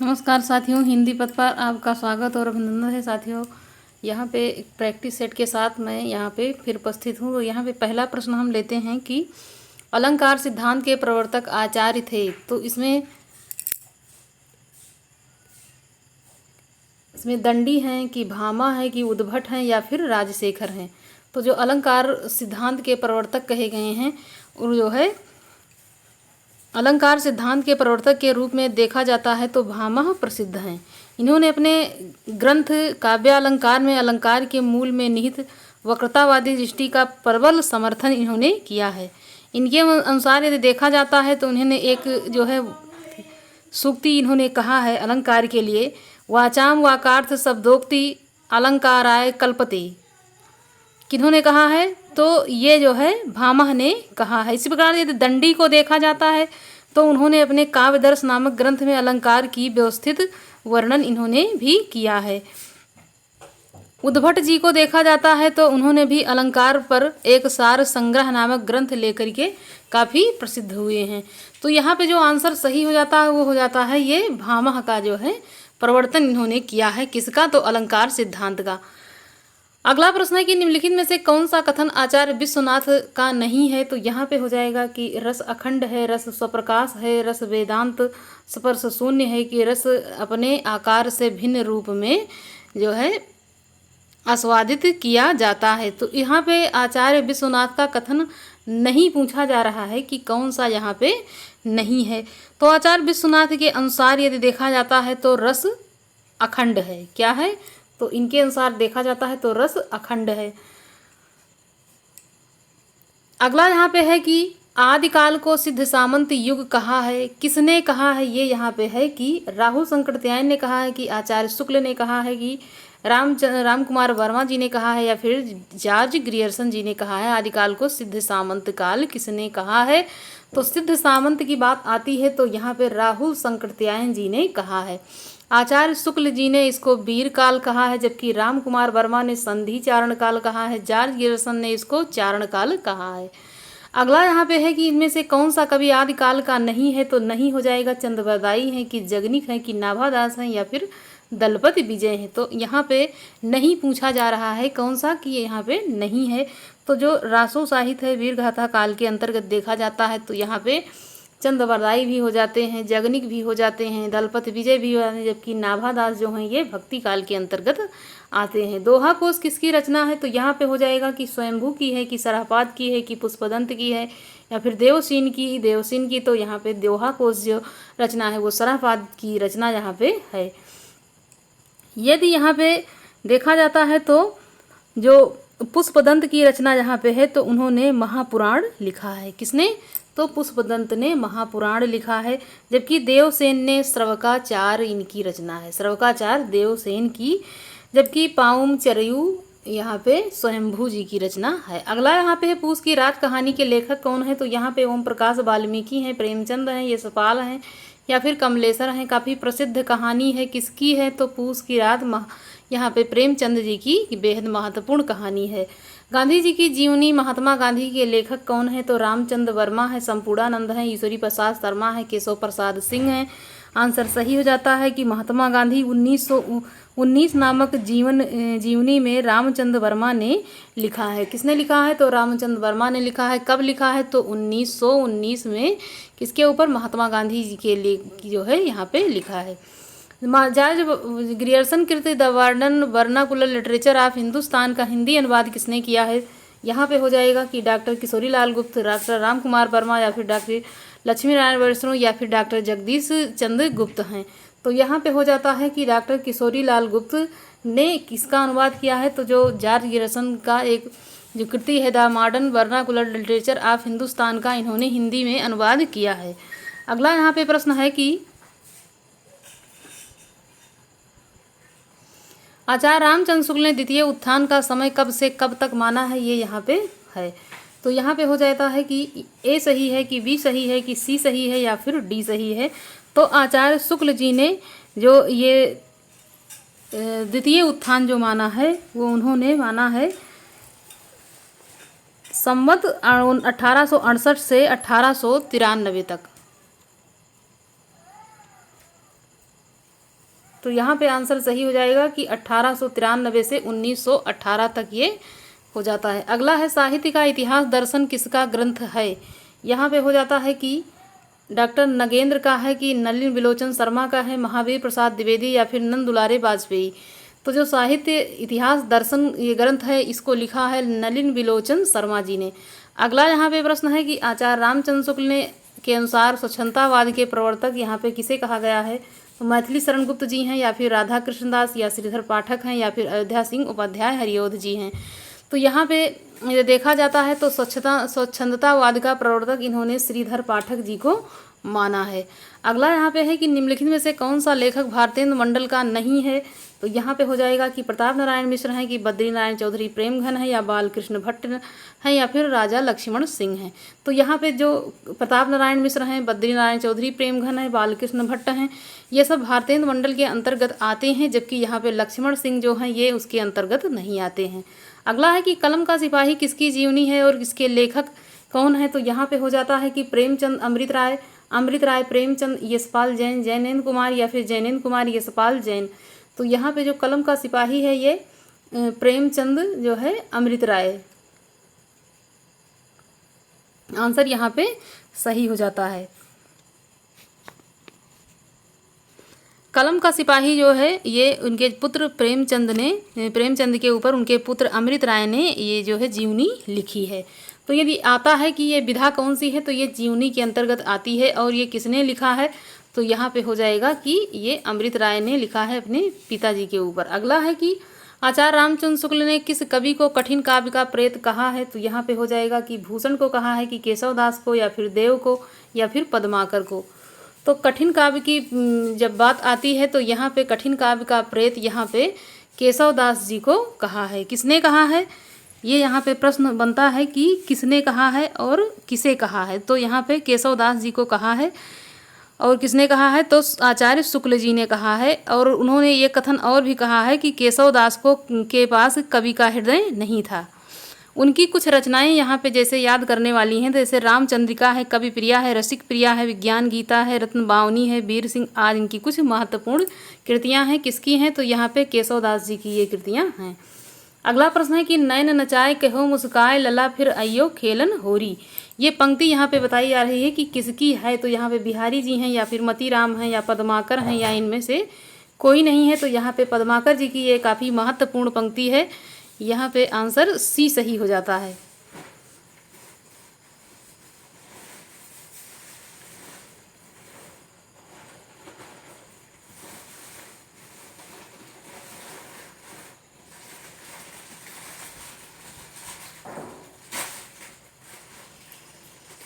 नमस्कार साथियों, हिंदी पद पर आपका स्वागत और अभिनंदन है साथियों। यहाँ पे एक प्रैक्टिस सेट के साथ मैं यहाँ पे फिर उपस्थित हूँ। यहाँ पे पहला प्रश्न हम लेते हैं कि अलंकार सिद्धांत के प्रवर्तक आचार्य थे। तो इसमें दंडी हैं कि भामा है कि उद्भट हैं या फिर राजशेखर हैं। तो जो अलंकार सिद्धांत के प्रवर्तक कहे गए हैं वो जो है अलंकार सिद्धांत के प्रवर्तक के रूप में देखा जाता है तो भामा प्रसिद्ध हैं। इन्होंने अपने ग्रंथ काव्यालंकार में अलंकार के मूल में निहित वक्रतावादी दृष्टि का प्रबल समर्थन इन्होंने किया है। इनके अनुसार यदि देखा जाता है तो उन्होंने एक जो है सूक्ति इन्होंने कहा है अलंकार के लिए, वाचाम वाकार्थ शब्दोक्ति अलंकाराय कल्पते। किन्होंने कहा है? तो ये जो है भामह ने कहा है। इसी प्रकार यदि दंडी को देखा जाता है तो उन्होंने अपने काव्यदर्श नामक ग्रंथ में अलंकार की व्यवस्थित वर्णन इन्होंने भी किया है। उद्भट जी को देखा जाता है तो उन्होंने भी अलंकार पर एक सार संग्रह नामक ग्रंथ लेकर के काफ़ी प्रसिद्ध हुए हैं। तो यहाँ पे जो आंसर सही हो जाता है वो हो जाता है ये भामह का जो है प्रवर्तन इन्होंने किया है। किसका? तो अलंकार सिद्धांत का। अगला प्रश्न है कि निम्नलिखित में से कौन सा कथन आचार्य विश्वनाथ का नहीं है? तो यहाँ पे हो जाएगा कि रस अखंड है, रस स्वप्रकाश है, रस वेदांत स्पर्श शून्य है, कि रस अपने आकार से भिन्न रूप में जो है आस्वादित किया जाता है। तो यहाँ पे आचार्य विश्वनाथ का कथन नहीं पूछा जा रहा है कि कौन सा यहाँ पे नहीं है। तो आचार्य विश्वनाथ के अनुसार यदि देखा जाता है तो रस अखंड है। क्या है? तो इनके अनुसार देखा जाता है तो रस अखंड है। अगला यहाँ पे है कि आदिकाल को सिद्ध सामंत युग कहा है। किसने कहा है? ये यहाँ पे है कि राहुल शंकरत्यायन ने कहा है, कि आचार्य शुक्ल ने कहा है, कि राम कुमार वर्मा जी ने कहा है, या फिर जॉर्ज ग्रियर्सन जी ने कहा है। आदिकाल को सिद्ध सामंत काल किसने कहा है? तो सिद्ध सामंत की बात आती है तो यहाँ पे राहुल शंकरत्यायन जी ने कहा है। आचार्य शुक्ल जी ने इसको वीर काल कहा है, जबकि राम कुमार वर्मा ने संधि चारण काल कहा है। जॉर्ज ग्रियर्सन ने इसको चारण काल कहा है। अगला यहाँ पे है कि इनमें से कौन सा कवि आदिकाल का नहीं है? तो नहीं हो जाएगा चंद्रबरदाई हैं, कि जगनिक हैं, कि नाभादास हैं, या फिर दलपति विजय हैं। तो यहाँ पे नहीं पूछा जा रहा है कौन सा, कि यहाँ पे नहीं है। तो जो रासो साहित्य है वीरगाथा काल के अंतर्गत देखा जाता है तो यहाँ पे चंद्रबरदाई भी हो जाते हैं, जगनिक भी हो जाते हैं, दलपति विजय भी हो जाते हैं, जबकि नाभादास जो हैं ये भक्ति काल के अंतर्गत आते हैं। दोहा कोश किसकी रचना है? तो यहाँ पे हो जाएगा कि स्वयंभू की है, कि सरापात की है, कि पुष्पदंत की है, या फिर देवसेन की। तो यहाँ पे दोहा कोश जो रचना है वो सरापात की रचना यहाँ पे है। यदि यहाँ पे देखा जाता है तो जो पुष्पदंत की रचना यहाँ पे है तो उन्होंने महापुराण लिखा है। किसने? तो पुष्पदंत ने महापुराण लिखा है, जबकि देवसेन ने श्रवकाचार इनकी रचना है। श्रवकाचार देवसेन की, जबकि पाउम चरयू यहाँ पे स्वयंभू जी की रचना है। अगला यहाँ पे है पूस की रात कहानी के लेखक कौन है? तो यहाँ पे ओम प्रकाश वाल्मीकि हैं, प्रेमचंद हैं, यशपाल हैं, या फिर कमलेश्वर हैं। काफ़ी प्रसिद्ध कहानी है। किसकी है? तो पूस की रात यहाँ पे प्रेमचंद जी की बेहद महत्वपूर्ण कहानी है। गांधी जी की जीवनी महात्मा गांधी के लेखक कौन है? तो रामचंद्र वर्मा है, संपूर्णानंद हैं, ईश्वरी प्रसाद शर्मा है, केशव प्रसाद सिंह हैं। आंसर सही हो जाता है कि महात्मा गांधी 1919 नामक जीवनी में रामचंद्र वर्मा ने लिखा है। किसने लिखा है? तो रामचंद्र वर्मा ने लिखा है। कब लिखा है? तो 1919 में। किसके ऊपर? महात्मा गांधी जी के लिए जो है यहाँ पे लिखा है। जॉर्ज ग्रियर्सन कृत the vernacular literature of Hindustan का हिंदी अनुवाद किसने किया है? यहाँ पे हो जाएगा कि डॉक्टर किशोरी लाल गुप्त, डॉक्टर राम कुमार वर्मा, या फिर डॉक्टर लक्ष्मी नारायण वैष्णव, या फिर डॉक्टर जगदीश चंद्र गुप्त हैं। तो यहाँ पे हो जाता है कि डॉक्टर किशोरी लाल गुप्त ने किसका अनुवाद किया है? तो जो जॉर्ज ग्रियर्सन का एक जो कृति है the modern vernacular literature of Hindustan का इन्होंने हिंदी में अनुवाद किया है। अगला यहाँ पे प्रश्न है कि आचार्य रामचंद्र शुक्ल ने द्वितीय उत्थान का समय कब से कब तक माना है? ये यहाँ पे है। तो यहाँ पे हो जाता है कि ए सही है, कि बी सही है, कि सी सही है, या फिर डी सही है। तो आचार्य शुक्ल जी ने जो ये द्वितीय उत्थान जो माना है वो उन्होंने माना है संवत 1868 से 1893 तक। तो यहाँ पे आंसर सही हो जाएगा कि 1893 से 1918 तक ये हो जाता है। अगला है साहित्य का इतिहास दर्शन किसका ग्रंथ है। यहाँ पे हो जाता है कि डॉक्टर नगेंद्र का है कि नलिन बिलोचन शर्मा का है, महावीर प्रसाद द्विवेदी या फिर नंद दुलारे वाजपेयी। तो जो साहित्य इतिहास दर्शन ये ग्रंथ है इसको लिखा है नलिन बिलोचन शर्मा जी ने। अगला यहाँ पे प्रश्न है कि आचार्य रामचंद्र शुक्ल ने के अनुसार स्वच्छंदतावाद के प्रवर्तक यहाँ पे किसे कहा गया है। तो मैथिली शरण गुप्त जी हैं या फिर राधा कृष्णदास या श्रीधर पाठक हैं या फिर अयोध्या सिंह उपाध्याय हरिओध जी हैं। तो यहाँ पे देखा जाता है तो स्वच्छंदतावाद का प्रवर्तक इन्होंने श्रीधर पाठक जी को माना है। अगला यहाँ पे है कि निम्नलिखित में से कौन सा लेखक भारतेंदु मंडल का नहीं है। तो यहाँ पे हो जाएगा कि प्रताप नारायण मिश्र हैं कि बद्री नारायण चौधरी प्रेमघन है या बालकृष्ण भट्ट हैं या फिर राजा लक्ष्मण सिंह हैं। तो यहाँ पे जो प्रताप नारायण मिश्र हैं, बद्री नारायण चौधरी प्रेमघन है, बालकृष्ण भट्ट हैं, ये सब भारतेंदु मंडल के अंतर्गत आते हैं, जबकि यहाँ पे लक्ष्मण सिंह जो हैं ये उसके अंतर्गत नहीं आते हैं। अगला है कि कलम का सिपाही किसकी जीवनी है और इसके लेखक कौन है। तो यहाँ पे हो जाता है कि प्रेमचंद अमृत राय प्रेमचंद यशपाल जैन, जैनेन्द्र कुमार या फिर जैनेन्द्र कुमार यशपाल जैन। तो यहाँ पे जो कलम का सिपाही है ये प्रेमचंद जो है अमृत राय, आंसर यहाँ पे सही हो जाता है। कलम का सिपाही जो है ये उनके पुत्र प्रेमचंद के ऊपर उनके पुत्र अमृत राय ने ये जो है जीवनी लिखी है। तो यदि आता है कि ये विधा कौन सी है तो ये जीवनी के अंतर्गत आती है और ये किसने लिखा है। तो यहाँ पे हो जाएगा कि ये अमृत राय ने लिखा है अपने पिताजी के ऊपर। अगला है कि आचार्य रामचंद्र शुक्ल ने किस कवि को कठिन काव्य का प्रेत कहा है। तो यहाँ पे हो जाएगा कि भूषण को कहा है कि केशव दास को या फिर देव को या फिर पद्माकर को। तो कठिन काव्य की जब बात आती है तो यहाँ पे कठिन काव्य का प्रेत यहाँ पे केशव दास जी को कहा है। किसने कहा है ये यहाँ पे प्रश्न बनता है कि किसने कहा है और किसे कहा है। तो यहाँ पे केशव दास जी को कहा है और किसने कहा है तो आचार्य शुक्ल जी ने कहा है। और उन्होंने ये कथन और भी कहा है कि केशव दास को के पास कवि का हृदय नहीं था। उनकी कुछ रचनाएं यहाँ पे जैसे याद करने वाली हैं, जैसे रामचंद्रिका है, कवि प्रिया है, रसिक प्रिया है, विज्ञान गीता है, रत्न बावनी है, वीर सिंह आदि इनकी कुछ महत्वपूर्ण कृतियां हैं। किसकी हैं तो यहाँ पे केशव दास जी की ये कृतियां हैं। अगला प्रश्न है कि नैन नचाए कहो मुस्काए लला फिर अयो खेलन होरी। ये पंक्ति यहाँ पे बताई जा रही है कि किसकी है। तो यहाँ पे बिहारी जी हैं या फिर मतीराम हैं या पद्माकर हैं या इनमें से कोई नहीं है। तो यहाँ पे पद्माकर जी की ये काफ़ी महत्वपूर्ण पंक्ति है। यहाँ पे आंसर सी सही हो जाता है।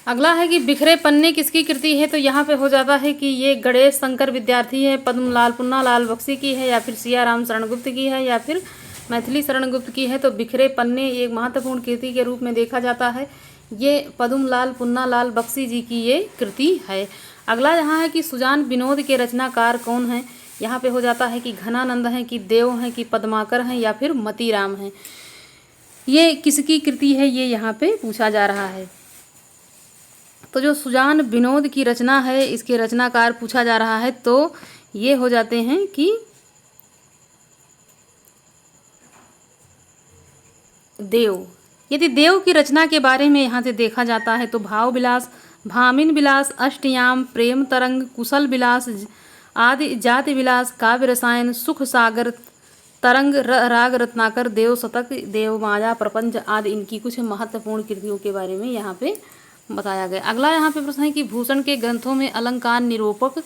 अगला है कि बिखरे पन्ने किसकी कृति है। तो यहाँ पे हो जाता है कि ये गणेश शंकर विद्यार्थी है, पद्मलाल पुन्नालाल बख्शी की है या फिर सियाराम शरण गुप्त की है या फिर मैथिली शरण गुप्त की है। तो बिखरे पन्ने एक महत्वपूर्ण कृति के रूप में देखा जाता है। ये पद्मलाल पुन्नालाल बख्शी जी की ये कृति है। अगला यहाँ है कि सुजान विनोद के रचनाकार कौन हैं। यहाँ पे हो जाता है कि घनानंद हैं कि देव हैं कि पद्माकर हैं या फिर मतीराम हैं। ये किसकी कृति है ये यहाँ पे पूछा जा रहा है। तो जो सुजान विनोद की रचना है इसके रचनाकार पूछा जा रहा है तो ये हो जाते हैं कि देव। यदि देव की रचना के बारे में यहाँ से देखा जाता है तो भाव विलास, भामिन विलास, अष्टयाम, प्रेम तरंग, कुशल विलास आदि, जाति विलास, काव्य रसायन, सुख सागर तरंग, राग रत्नाकर, देव शतक, देव माया, प्रपंच आदि इनकी कुछ महत्वपूर्ण कृतियों के बारे में यहाँ पे बताया गया। अगला यहाँ पे प्रश्न है कि भूषण के ग्रंथों में अलंकार निरूपक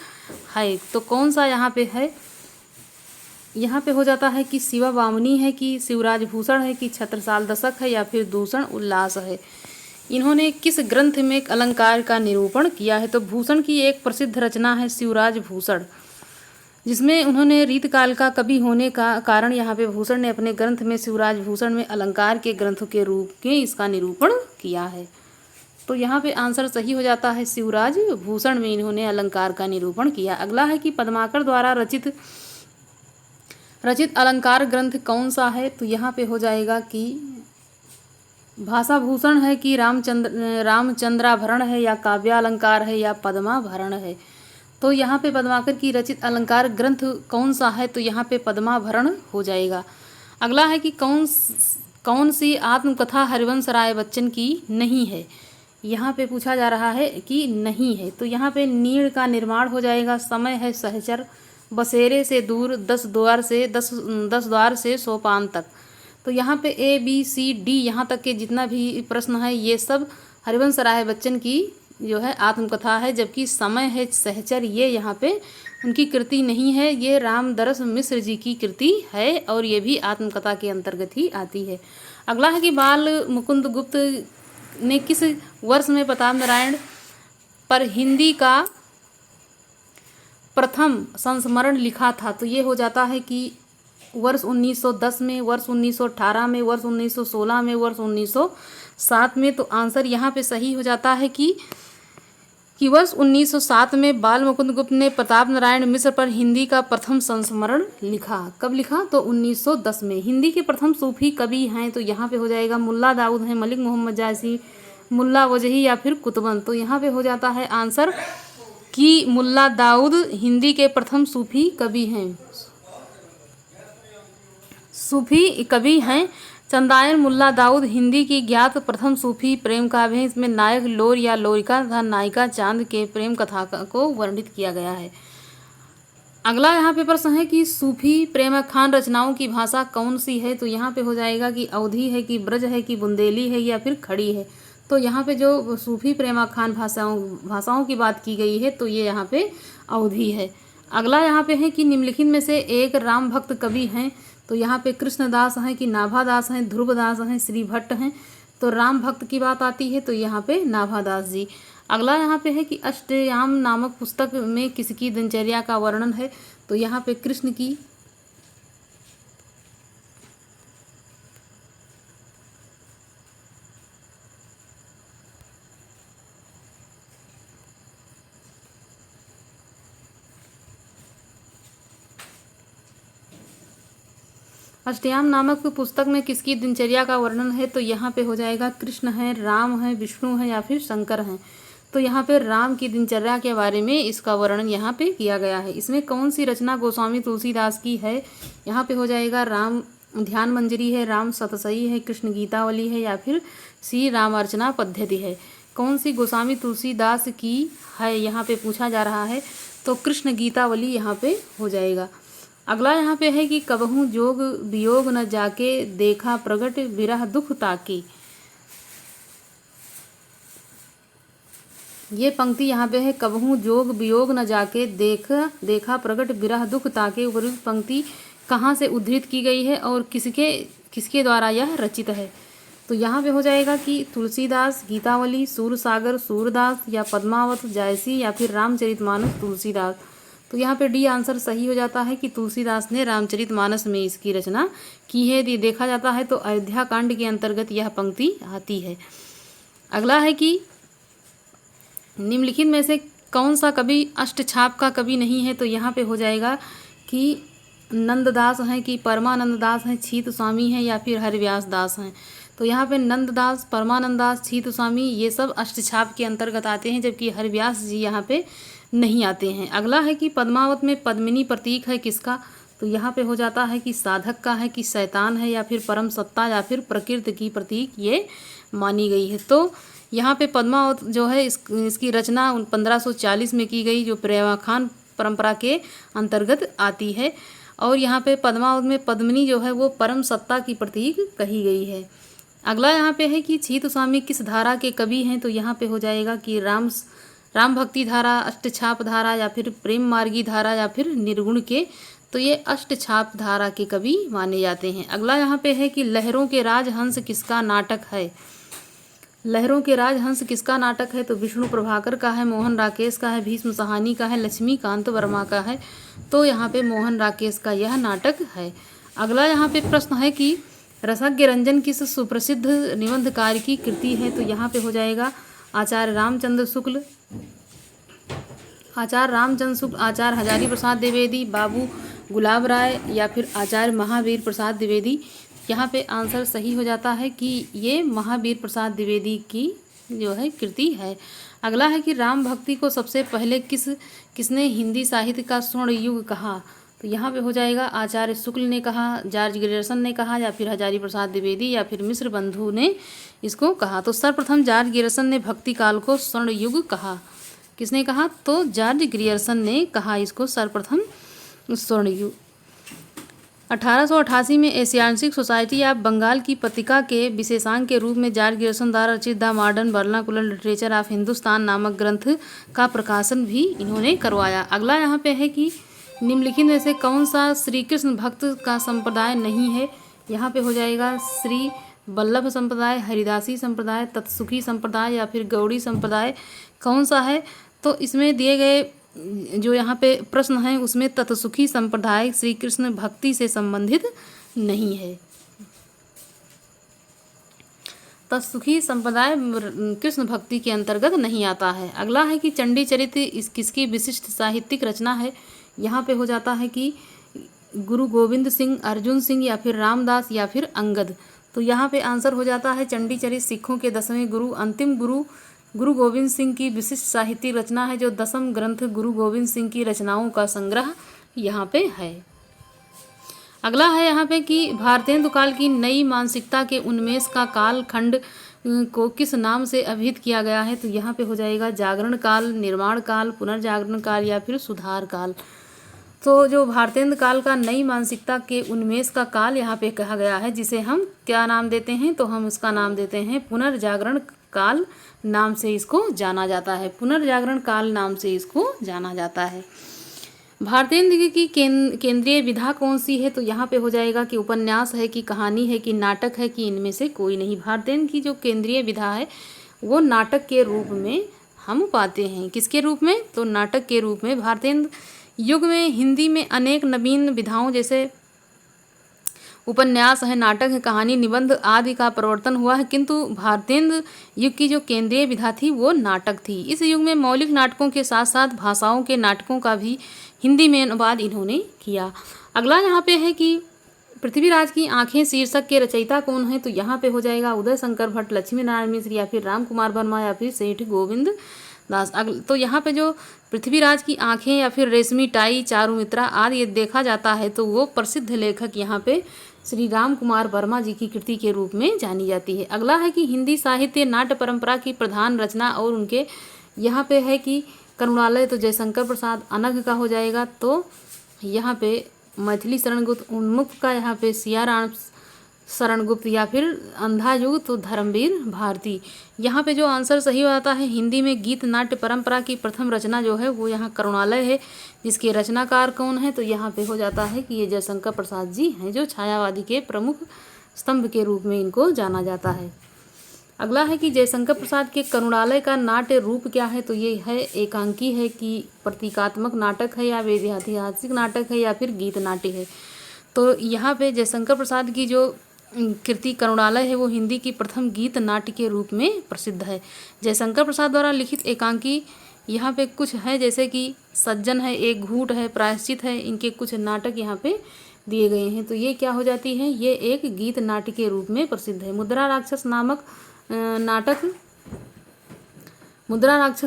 है। तो कौन सा यहाँ पे है। यहाँ पे हो जाता है कि शिवा वामनी है कि शिवराज भूषण है कि छत्रसाल दशक है या फिर दूषण उल्लास है। इन्होंने किस ग्रंथ में अलंकार का निरूपण किया है। तो भूषण की एक प्रसिद्ध रचना है शिवराज भूषण, जिसमें उन्होंने रीतकाल का कवि होने का कारण यहाँ पे भूषण ने अपने ग्रंथ में शिवराज भूषण में अलंकार के ग्रंथ के रूप में इसका निरूपण किया है। तो यहाँ पे आंसर सही हो जाता है, शिवराज भूषण में इन्होंने अलंकार का निरूपण किया। अगला है कि पद्माकर द्वारा रचित अलंकार ग्रंथ कौन सा है। तो यहाँ पे हो जाएगा कि भाषा भूषण है कि रामचंद्राभरण है या काव्यालंकार है या पद्माभरण है। तो यहाँ पे पद्माकर की रचित अलंकार ग्रंथ कौन सा है, तो यहाँ पे पद्माभरण हो जाएगा। अगला है कि कौन सी आत्मकथा हरिवंश राय बच्चन की नहीं है। यहाँ पे पूछा जा रहा है कि नहीं है, तो यहाँ पे नीड़ का निर्माण हो जाएगा। समय है सहचर, बसेरे से दूर, 10 द्वार से सोपान तक। तो यहाँ पे ABCD यहाँ तक के जितना भी प्रश्न है ये सब हरिवंश राय बच्चन की जो है आत्मकथा है, जबकि समय है सहचर ये यहाँ पे उनकी कृति नहीं है, ये रामदरस मिश्र जी की कृति है और ये भी आत्मकथा के अंतर्गत ही आती है। अगला है कि बाल मुकुंद गुप्त ने किस वर्ष में प्रताप नारायण पर हिंदी का प्रथम संस्मरण लिखा था, तो ये हो जाता है कि वर्ष 1910 में, वर्ष 1918 में, वर्ष 1916 में, वर्ष 1907 में। तो आंसर यहाँ पे सही हो जाता है कि वर्ष 1907 में बाल मुकुंद गुप्त ने प्रताप नारायण मिश्र पर हिंदी का प्रथम संस्मरण लिखा। कब लिखा, तो 1910 में। हिंदी के प्रथम सूफी कवि हैं, तो यहाँ पे हो जाएगा मुल्ला दाऊद हैं, मलिक मोहम्मद जायसी, मुल्ला वजही या फिर कुतुबन। तो यहाँ पे हो जाता है आंसर कि मुल्ला दाऊद हिंदी के प्रथम सूफी कवि हैं, सूफी कवि हैं। चंदायन मुल्ला दाऊद हिंदी की ज्ञात प्रथम सूफी प्रेम काव्य है। इसमें नायक लोर या लोरिका तथा नायिका चांद के प्रेम कथा को वर्णित किया गया है। अगला यहाँ पे प्रश्न है कि सूफी प्रेमाख्यान रचनाओं की भाषा कौन सी है, तो यहाँ पे हो जाएगा कि अवधी है, कि ब्रज है, कि बुंदेली है या फिर खड़ी है। तो यहाँ पे जो सूफी प्रेमाख्यान भाषाओं की बात की गई है तो ये यहाँ पे अवधी है। अगला यहाँ पे है कि निम्नलिखित में से एक राम भक्त कवि हैं, तो यहाँ पे कृष्णदास हैं, कि नाभादास हैं, ध्रुवदास हैं, श्री भट्ट हैं। तो राम भक्त की बात आती है तो यहाँ पे नाभादास जी। अगला यहाँ पे है कि अष्टयाम नामक पुस्तक में किसकी दिनचर्या का वर्णन है, तो यहाँ पे कृष्ण की। अष्टयाम नामक पुस्तक में किसकी दिनचर्या का वर्णन है, तो यहाँ पे हो जाएगा कृष्ण है, राम है, विष्णु है या फिर शंकर हैं। तो यहाँ पे राम की दिनचर्या के बारे में इसका वर्णन यहाँ पे किया गया है। इसमें कौन सी रचना गोस्वामी तुलसीदास की है, यहाँ पे हो जाएगा राम ध्यान मंजरी है, राम सतसई है, कृष्ण गीतावली है या फिर श्री राम अर्चना पद्धति है। कौन सी गोस्वामी तुलसीदास की है यहाँ पे पूछा जा रहा है, तो कृष्ण गीतावली यहाँ पे हो जाएगा। अगला यहाँ पे है कि कबहू जोग वियोग न जाके देखा प्रगट विरह दुख ताकी। ये पंक्ति यहाँ पे है कबहू जोग वियोग न जाके देखा प्रगट विरह दुख ताके। उपरोक्त पंक्ति कहाँ से उद्धृत की गई है और किसके द्वारा यह रचित है, तो यहाँ पे हो जाएगा कि तुलसीदास, गीतावली, सूरसागर सूरदास या पद्मावत जायसी या फिर रामचरितमानस तुलसीदास। तो यहाँ पे डी आंसर सही हो जाता है कि तुलसीदास ने रामचरितमानस में इसकी रचना की है। यदि देखा जाता है तो अयोध्या कांड के अंतर्गत यह पंक्ति आती है। अगला है कि निम्नलिखित में से कौन सा कवि अष्टछाप का कवि नहीं है, तो यहाँ पे हो जाएगा कि नंददास हैं, कि परमानंद दास हैं, छीत स्वामी हैं या फिर हरिव्यास दास हैं। तो यहाँ पे नंददास, परमानंद दास, छीत स्वामी ये सब अष्टछाप के अंतर्गत आते हैं, जबकि हरिव्यास जी यहाँ पे नहीं आते हैं। अगला है कि पद्मावत में पद्मिनी प्रतीक है किसका, तो यहाँ पे हो जाता है कि साधक का है, कि शैतान है या फिर परम सत्ता या फिर प्रकृति की प्रतीक ये मानी गई है। तो यहाँ पे पद्मावत जो है इसकी रचना 1540 में की गई, जो प्रेमाख्यान परंपरा के अंतर्गत आती है। और यहाँ पे पद्मावत में पद्मिनी जो है वो परम सत्ता की प्रतीक कही गई है। अगला यहाँ पे है कि छीत स्वामी किस धारा के कवि हैं, तो यहाँ पे हो जाएगा कि राम भक्ति धारा, अष्टछाप धारा या फिर प्रेम मार्गी धारा या फिर निर्गुण के। तो ये अष्टछाप धारा के कवि माने जाते हैं। अगला यहाँ पे है कि लहरों के राजहंस किसका नाटक है। लहरों के राजहंस किसका नाटक है, तो विष्णु प्रभाकर का है, मोहन राकेश का है, भीष्म साहनी का है, लक्ष्मीकांत वर्मा का है। तो यहाँ पे मोहन राकेश का यह नाटक है। अगला यहाँ पे प्रश्न है कि रसज्ञ रंजन किस सुप्रसिद्ध निबंधकार की कृति है, तो यहाँ पे हो जाएगा आचार्य रामचंद्र शुक्ल, आचार्य हजारी प्रसाद द्विवेदी, बाबू गुलाब राय या फिर आचार्य महावीर प्रसाद द्विवेदी। यहाँ पे आंसर सही हो जाता है कि ये महावीर प्रसाद द्विवेदी की जो है कृति है। अगला है कि राम भक्ति को सबसे पहले किसने हिंदी साहित्य का स्वर्ण युग कहा? तो यहाँ पे हो जाएगा आचार्य शुक्ल ने कहा, जॉर्ज ग्रियर्सन ने कहा, या फिर हजारी प्रसाद द्विवेदी, या फिर मिश्र बंधु ने इसको कहा। तो सर्वप्रथम जॉर्ज ग्रियर्सन ने भक्ति काल को स्वर्ण युग कहा। किसने कहा? तो जॉर्ज ग्रियर्सन ने कहा इसको सर्वप्रथम स्वर्ण युग। 1888 में एशियाटिक सोसाइटी ऑफ बंगाल की पत्रिका के विशेषांक के रूप में जॉर्ज ग्रियर्सन द्वारा रचित the modern vernacular literature of Hindustan नामक ग्रंथ का प्रकाशन भी इन्होंने करवाया। अगला यहाँ पे है कि निम्नलिखित में से कौन सा श्री कृष्ण भक्त का संप्रदाय नहीं है? यहाँ पे हो जाएगा श्री वल्लभ संप्रदाय, हरिदासी संप्रदाय, तत्सुखी संप्रदाय, या फिर गौड़ी संप्रदाय। कौन सा है? तो इसमें दिए गए जो यहाँ पे प्रश्न है उसमें तत्सुखी संप्रदाय श्री कृष्ण भक्ति से संबंधित नहीं है। तत्सुखी संप्रदाय कृष्ण भक्ति के अंतर्गत नहीं आता है। अगला है कि चंडी चरित्र इस किसकी विशिष्ट साहित्यिक रचना है? यहाँ पे हो जाता है कि गुरु गोविंद सिंह, अर्जुन सिंह, या फिर रामदास, या फिर अंगद। तो यहाँ पे आंसर हो जाता है चंडी चरित्र सिखों के 10वें गुरु अंतिम गुरु गोविंद सिंह की विशिष्ट साहित्यिक रचना है, जो 10म ग्रंथ गुरु गोविंद सिंह की रचनाओं का संग्रह यहाँ पे है। अगला है यहाँ पे कि भारतेंदु काल की नई मानसिकता के उन्मेष का काल खंड को किस नाम से अभिहित किया गया है? तो यहाँ पे हो जाएगा जागरण काल, निर्माण काल, पुनर्जागरण काल, या फिर सुधार काल। तो जो भारतेंदु काल का नई मानसिकता के उन्मेष का काल यहाँ पे कहा गया है, जिसे हम क्या नाम देते हैं? तो हम उसका नाम देते हैं पुनर्जागरण काल नाम से इसको जाना जाता है। पुनर्जागरण काल नाम से इसको जाना जाता है। भारतेंदु की केंद्रीय विधा कौन सी है? तो यहाँ पे हो जाएगा कि उपन्यास है, कि कहानी है, कि नाटक है, कि इनमें से कोई नहीं। भारतेंदु की जो केंद्रीय विधा है वो नाटक के रूप में हम पाते हैं। किसके रूप में? तो नाटक के रूप में। भारतेंदु युग में हिंदी में अनेक नवीन विधाओं जैसे उपन्यास है, नाटक है, कहानी, निबंध आदि का प्रवर्तन हुआ है, किंतु भारतेंदु युग की जो केंद्रीय विधा थी वो नाटक थी। इस युग में मौलिक नाटकों के साथ साथ भाषाओं के नाटकों का भी हिंदी में अनुवाद इन्होंने किया। अगला यहाँ पे है कि पृथ्वीराज की आंखें शीर्षक के रचयिता कौन है? तो यहाँ पे हो जाएगा उदय शंकर भट्ट, लक्ष्मी नारायण मिश्र, या फिर राम कुमार वर्मा, या फिर सेठ गोविंद दास। तो यहाँ पे जो पृथ्वीराज की आंखें या फिर रेशमी टाई, चारुमित्रा आदि देखा जाता है तो वो प्रसिद्ध लेखक यहाँ पे श्री राम कुमार वर्मा जी की कृति के रूप में जानी जाती है। अगला है कि हिंदी साहित्य नाट्य परंपरा की प्रधान रचना और उनके यहाँ पे है कि करुणालय, तो जयशंकर प्रसाद। अनघ का हो जाएगा तो यहाँ पे मैथिली शरण गुप्त। उन्मुक्त का यहाँ पे सियाराम शरण गुप्त, या फिर अंधा युग तो धर्मवीर भारती। यहाँ पे जो आंसर सही हो जाता है हिंदी में गीत नाट्य परंपरा की प्रथम रचना जो है वो यहाँ करुणालय है, जिसके रचनाकार कौन है? तो यहाँ पे हो जाता है कि ये जयशंकर प्रसाद जी हैं, जो छायावादी के प्रमुख स्तंभ के रूप में इनको जाना जाता है। अगला है कि जयशंकर प्रसाद के करुणालय का नाट्य रूप क्या है? तो ये है एकांकी है, कि प्रतीकात्मक नाटक है, या ऐतिहासिक नाटक है, या फिर गीत नाट्य है। तो यहाँ पे जयशंकर प्रसाद की जो कृति करुणालय है वो हिंदी की प्रथम गीत नाट्य के रूप में प्रसिद्ध है। जयशंकर प्रसाद द्वारा लिखित एकांकी यहाँ पे कुछ है, जैसे कि सज्जन है, एक घूट है, प्रायश्चित है, इनके कुछ नाटक यहाँ पे दिए गए हैं। तो ये क्या हो जाती है? ये एक गीत नाट्य के रूप में प्रसिद्ध है। मुद्रा राक्षस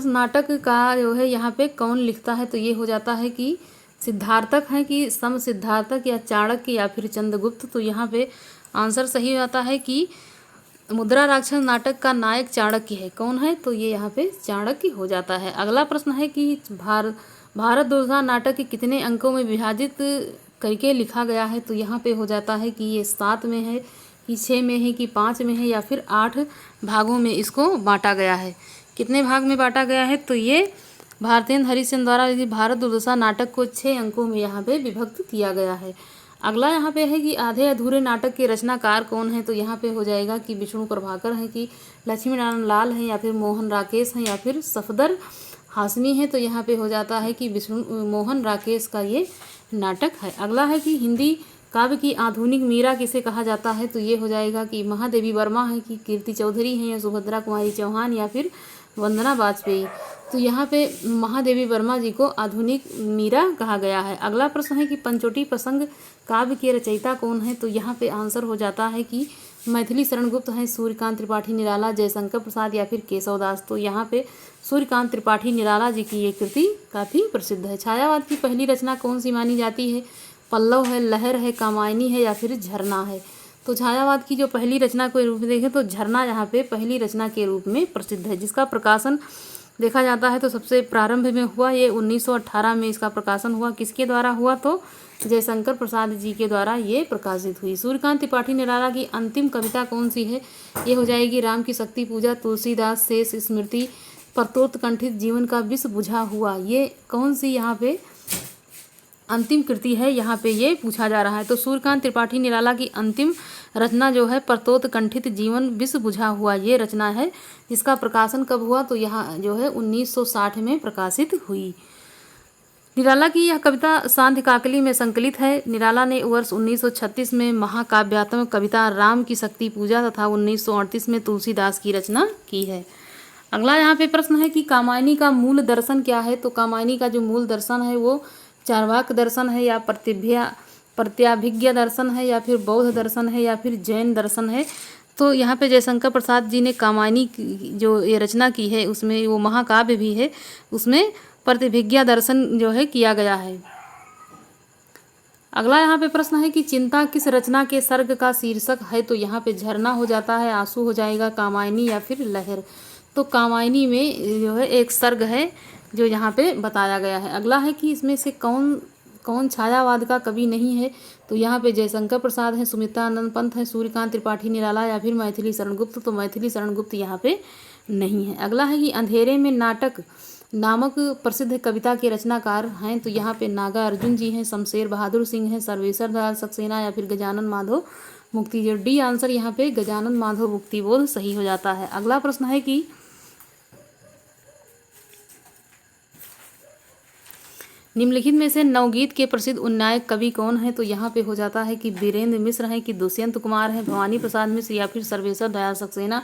नाटक का जो है यहाँ पे कौन लिखता है? तो ये हो जाता है कि सिद्धार्थक है, कि सम सिद्धार्थक, या चाणक्य, या फिर चंद्रगुप्त। तो यहाँ पे आंसर सही हो जाता है कि मुद्रा राक्षस नाटक का नायक चाणक्य है। कौन है? तो ये यहाँ पे चाणक्य हो जाता है। अगला प्रश्न है कि भारत दुर्गा नाटक के कितने अंकों में विभाजित करके लिखा गया है? तो यहाँ पे हो जाता है कि ये 7 में है, कि 6 में है, कि 5 में है, या फिर 8 भागों में इसको बांटा गया है। कितने भाग में बांटा गया है? तो ये भारतेंदु हरिश्चंद्र द्वारा भारत दुर्दशा नाटक को 6 अंकों में यहाँ पे विभक्त किया गया है। अगला यहाँ पे है कि आधे अधूरे नाटक के रचनाकार कौन है? तो यहाँ पे हो जाएगा कि विष्णु प्रभाकर हैं, कि लक्ष्मी नारायण लाल हैं, या फिर मोहन राकेश हैं, या फिर सफदर हाशमी हैं। तो यहाँ पे हो जाता है कि मोहन राकेश का ये नाटक है। अगला है कि हिंदी काव्य की आधुनिक मीरा किसे कहा जाता है? तो ये हो जाएगा कि महादेवी वर्मा है, कि कीर्ति चौधरी हैं, या सुभद्रा कुमारी चौहान, या फिर वंदना वाजपेयी। तो यहाँ पे महादेवी वर्मा जी को आधुनिक मीरा कहा गया है। अगला प्रश्न है कि पंचोटी प्रसंग काव्य के रचयिता कौन है? तो यहाँ पे आंसर हो जाता है कि मैथिली शरण गुप्त हैं सूर्यकांत त्रिपाठी निराला, जयशंकर प्रसाद या फिर केशवदास। तो यहाँ पे सूर्यकांत त्रिपाठी निराला जी की ये कृति काफ़ी प्रसिद्ध है। छायावाद की पहली रचना कौन सी मानी जाती है? पल्लव है, लहर है, कामायनी है या फिर झरना है। तो छायावाद की जो पहली रचना के रूप में देखें तो झरना यहाँ पे पहली रचना के रूप में प्रसिद्ध है, जिसका प्रकाशन देखा जाता है तो सबसे प्रारंभ में हुआ ये 1918 में इसका प्रकाशन हुआ। किसके द्वारा हुआ? तो जयशंकर प्रसाद जी के द्वारा ये प्रकाशित हुई। सूर्यकांत त्रिपाठी निराला की अंतिम कविता कौन सी है? ये हो जाएगी राम की शक्ति पूजा, तुलसीदास, शेष स्मृति, परतोत कंठित, जीवन का विष बुझा हुआ। ये कौन सी यहाँ पे अंतिम कृति है, यहाँ पे ये पूछा जा रहा है। तो सूर्यकांत त्रिपाठी निराला की अंतिम रचना जो है परतोत कंठित, जीवन विष बुझा हुआ, ये रचना है। जिसका प्रकाशन कब हुआ? तो यहाँ जो है 1960 में प्रकाशित हुई। निराला की यह कविता सांध्य काकली में संकलित है। निराला ने वर्ष 1936 में महाकाव्यात्मक कविता राम की शक्ति पूजा तथा 1938 में तुलसीदास की रचना की है। अगला यहाँ पे प्रश्न है कि कामायनी का मूल दर्शन क्या है? तो कामायनी का जो मूल दर्शन है वो चार्वाक दर्शन है या प्रत्याभिज्ञा दर्शन है या फिर बौद्ध दर्शन है या फिर जैन दर्शन है। तो यहाँ पे जयशंकर प्रसाद जी ने कामायनी की जो ये रचना की है उसमें वो महाकाव्य भी है, उसमें प्रतिभिज्ञा दर्शन जो है किया गया है। अगला यहाँ पे प्रश्न है कि चिंता किस रचना के सर्ग का शीर्षक है? तो यहाँ पे झरना हो जाता है, आंसू हो जाएगा, कामायनी या फिर लहर। तो कामायनी में जो है एक सर्ग है जो यहाँ पे बताया गया है। अगला है कि इसमें से कौन छायावाद का कवि नहीं है? तो यहाँ पे जयशंकर प्रसाद हैं, सुमित्रानंद पंत हैं, सूर्यकांत त्रिपाठी निराला या फिर मैथिली शरण गुप्त। तो मैथिली शरण गुप्त यहाँ पे नहीं है। अगला है कि अंधेरे में नाटक नामक प्रसिद्ध कविता के रचनाकार हैं। तो यहाँ पे नागा अर्जुन जी हैं, शमशेर बहादुर सिंह हैं, सर्वेश्वर दयाल सक्सेना या फिर गजानन माधव मुक्ति। जो डी आंसर यहाँ पे गजानन माधव मुक्तिबोध सही हो जाता है। अगला प्रश्न है कि निम्नलिखित में से नवगीत के प्रसिद्ध उन्नायक कवि कौन है? तो यहाँ पे हो जाता है कि वीरेंद्र मिश्र हैं, कि दुष्यंत कुमार हैं, भवानी प्रसाद मिश्र या फिर सर्वेश्वर दयाल सक्सेना।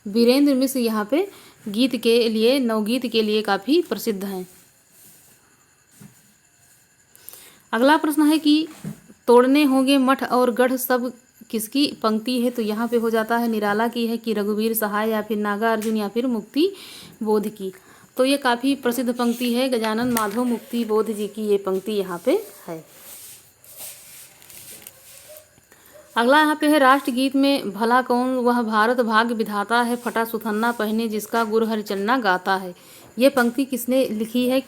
वीरेंद्र मिश्र यहाँ पे गीत के लिए, नवगीत के लिए काफ़ी प्रसिद्ध हैं। अगला प्रश्न है कि तोड़ने होंगे मठ और गढ़ सब किसकी पंक्ति है? तो यहाँ पे हो जाता है निराला की है, कि रघुवीर सहाय या फिर नागा अर्जुन या फिर मुक्ति बोध की। तो ये काफ़ी प्रसिद्ध पंक्ति है, गजानन माधव मुक्ति बोध जी की ये पंक्ति यहाँ पे है। अगला यहाँ पे है राष्ट्रगीत में भला कौन वह भारत भाग्य विधाता है, फटा सुथन्ना पहने जिसका गुर हरिचन्ना गाता है। ये पंक्ति किसने लिखी है?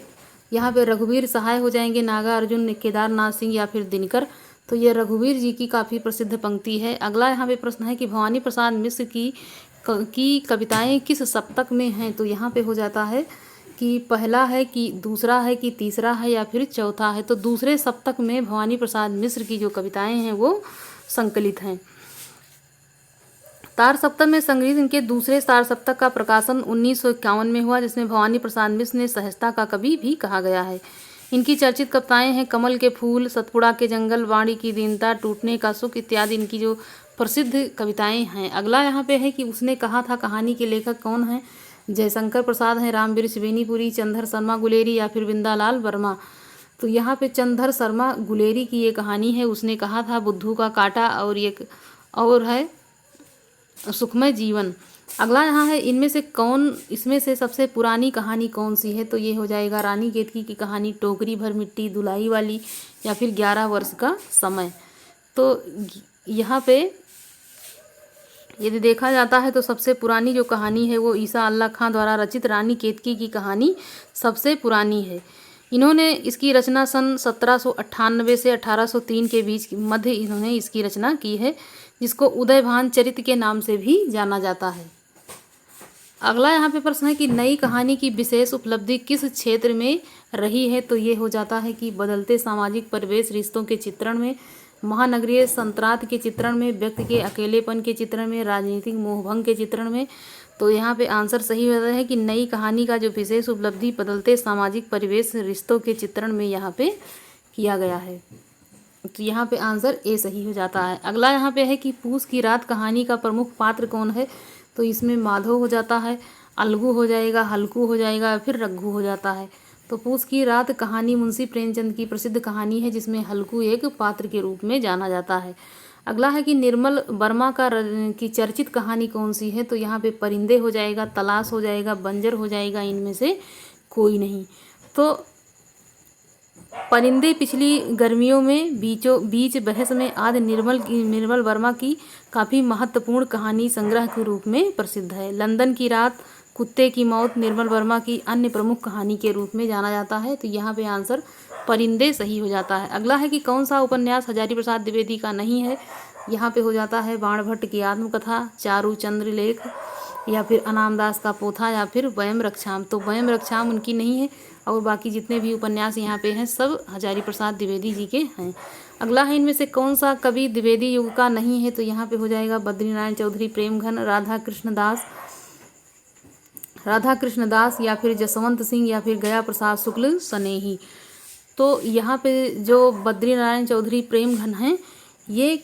यहाँ पे रघुवीर सहाय हो जाएंगे, नागा अर्जुन, केदारनाथ सिंह या फिर दिनकर। तो ये रघुवीर जी की काफ़ी प्रसिद्ध पंक्ति है। अगला यहाँ पे प्रश्न है कि भवानी प्रसाद मिश्र की कविताएं किस सप्तक में हैं? तो यहाँ पे हो जाता है कि पहला है, कि दूसरा है, कि तीसरा है या फिर चौथा है। तो दूसरे सप्तक में भवानी प्रसाद मिश्र की जो कविताएं हैं वो संकलित हैं। तार सप्तक में संग्रहित इनके दूसरे तार सप्तक का प्रकाशन 1951 में हुआ, जिसमें भवानी प्रसाद मिश्र ने सहजता का कवि भी कहा गया है। इनकी चर्चित कविताएं हैं कमल के फूल, सतपुड़ा के जंगल, वाणी की दीनता, टूटने का सुख इत्यादि इनकी जो प्रसिद्ध कविताएं हैं। अगला यहाँ पे है कि उसने कहा था कहानी के लेखक कौन हैं? जयशंकर प्रसाद हैं, रामवृक्ष बेनीपुरी, चंद्र शर्मा गुलेरी या फिर बिंदालाल वर्मा। तो यहाँ पे चंद्र शर्मा गुलेरी की ये कहानी है। उसने कहा था बुद्धू का कांटा और एक और है सुखमय जीवन। अगला यहाँ है इसमें से सबसे पुरानी कहानी कौन सी है? तो ये हो जाएगा रानी केतकी की कहानी, टोकरी भर मिट्टी, दुलाई वाली या फिर 11 वर्ष का समय। तो यहाँ पे यदि देखा जाता है तो सबसे पुरानी जो कहानी है वो ईसा अल्लाह खां द्वारा रचित रानी केतकी की कहानी सबसे पुरानी है। इन्होंने इसकी रचना सन 1798 से 1803 के बीच मध्य इन्होंने इसकी रचना की है, जिसको उदयभान चरित के नाम से भी जाना जाता है। अगला यहाँ पे प्रश्न है कि नई कहानी की विशेष उपलब्धि किस क्षेत्र में रही है? तो ये हो जाता है कि बदलते सामाजिक परिवेश, रिश्तों के चित्रण में, महानगरीय संतरात के चित्रण में, व्यक्ति के अकेलेपन के चित्रण में, राजनीतिक मोहभंग के चित्रण में। तो यहाँ पे आंसर सही होता है कि नई कहानी का जो विशेष उपलब्धि बदलते सामाजिक परिवेश, रिश्तों के चित्रण में यहाँ पे किया गया है। तो यहाँ पे आंसर ए सही हो जाता है। अगला यहाँ पे है कि पूस की रात कहानी का प्रमुख पात्र कौन है? तो इसमें माधव हो जाता है, अलगू हो जाएगा, हल्कू हो जाएगा, फिर रघु हो जाता है। तो पूस की रात कहानी मुंशी प्रेमचंद की प्रसिद्ध कहानी है, जिसमें हल्कू एक पात्र के रूप में जाना जाता है। अगला है कि निर्मल वर्मा की चर्चित कहानी कौन सी है, तो यहाँ पे परिंदे हो जाएगा, तलाश हो जाएगा, बंजर हो जाएगा, इनमें से कोई नहीं। तो परिंदे पिछली गर्मियों में बीचों बीच बहस में आदि निर्मल वर्मा की काफ़ी महत्वपूर्ण कहानी संग्रह के रूप में प्रसिद्ध है। लंदन की रात, कुत्ते की मौत निर्मल वर्मा की अन्य प्रमुख कहानी के रूप में जाना जाता है। तो यहाँ पे आंसर परिंदे सही हो जाता है। अगला है कि कौन सा उपन्यास हजारी प्रसाद द्विवेदी का नहीं है, यहाँ पे हो जाता है बाणभट्ट की आत्मकथा, चारू चंद्र लेख, या फिर अनामदास का पोथा, या फिर वयम रक्षाम। तो वयम रक्षाम उनकी नहीं है और बाकी जितने भी उपन्यास यहाँ पे हैं सब हजारी प्रसाद द्विवेदी जी के हैं। अगला है इनमें से कौन सा कवि द्विवेदी युग का नहीं है, तो यहाँ पे हो जाएगा बद्रीनारायण चौधरी प्रेमघन, राधा कृष्ण दास, या फिर जसवंत सिंह, या फिर गया प्रसाद शुक्ल सनेही। तो यहाँ पे जो बद्रीनारायण चौधरी प्रेमघन हैं ये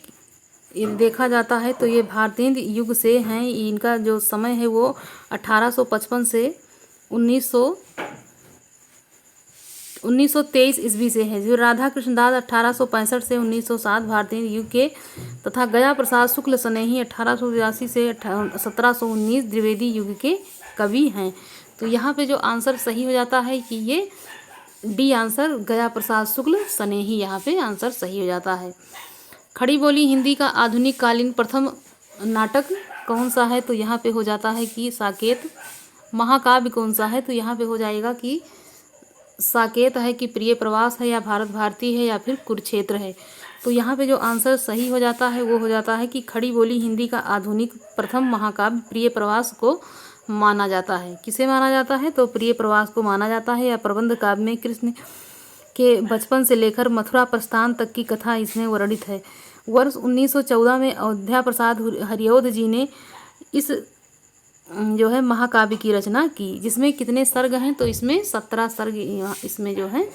देखा जाता है तो ये भारतेंद्र युग से हैं। इनका जो समय है वो 1855 से 1923 ईस्वी से है। जो राधा कृष्ण दास 1865 से 1907 भारतीय युग के, तथा गया प्रसाद शुक्ल सनेही 1882 से 1719 द्विवेदी युग के कवि हैं। तो यहाँ पे जो आंसर सही हो जाता है कि ये डी आंसर गया प्रसाद शुक्ल सनेही, यहाँ पे आंसर सही हो जाता है। खड़ी बोली हिंदी का आधुनिक कालीन प्रथम नाटक कौन सा है, तो यहाँ पे हो जाता है कि साकेत। महाकाव्य कौन सा है, तो यहाँ पे हो जाएगा कि साकेत है, कि प्रिय प्रवास है, या भारत भारती है, या फिर कुरुक्षेत्र है। तो यहाँ पे जो आंसर सही हो जाता है वो हो जाता है कि खड़ी बोली हिंदी का आधुनिक प्रथम महाकाव्य प्रिय प्रवास को माना जाता है। किसे माना जाता है, तो प्रिय प्रवास को माना जाता है। या प्रबंध काव्य में कृष्ण के बचपन से लेकर मथुरा प्रस्थान तक की कथा इसमें वर्णित है। वर्ष 1914 में अयोध्या प्रसाद हरिऔध जी ने इस जो है महाकाव्य की रचना की, जिसमें कितने सर्ग हैं, तो इसमें 17 सर्ग इसमें जो हैं।